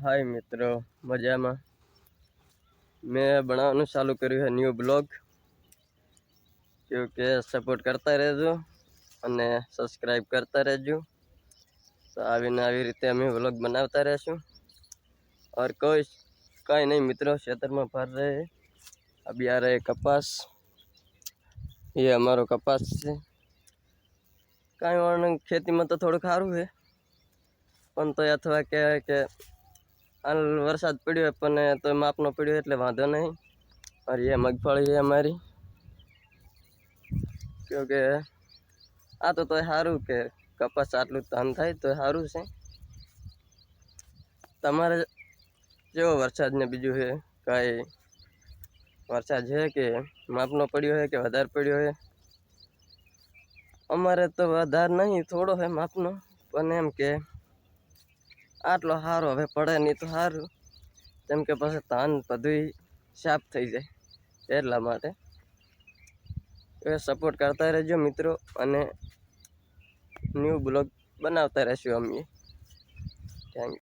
हाय मित्रों, मजा में मैं बनाने चालू કર્યું है न्यू ब्लॉग क्योंकि सपोर्ट करता रहजो અને सब्सक्राइब करता रहजो। तो આવી રીતે અમે व्लॉग बनाता रहशुं और कोई कहीं नहीं मित्रों, क्षेत्र में भर रहे हैं। अभी आ रहे कपास, ये हमारो कपास है। कहीं और खेती में तो थोड़ा खारू है पण तो अथवा कहे के वरसाद पड़्यो है पण तो मापनो पड़्यो એટલે વાંધો नहीं। और ये मगफली है हमारी, क्योंकि आ तो सारू के कपास आटलू धान थाय तो सारू से। तमारे जो वरसाद ने बीजू है कई वरसाद है कि मापनो पड़्यो है कि वधार पड़्यो है? अमारे तो वधार नहीं, थोड़ो है मापनो, पण एम के आटलो सारो हवे पड़े नहीं तो सारू, केम के पाछे धान बधुंय साफ थई जाय એટલા માટે એ સપોર્ટ કરતા રહેજો મિત્રો અને ન્યૂ બ્લોગ બનાવતા રહેશું અમે। Thank you.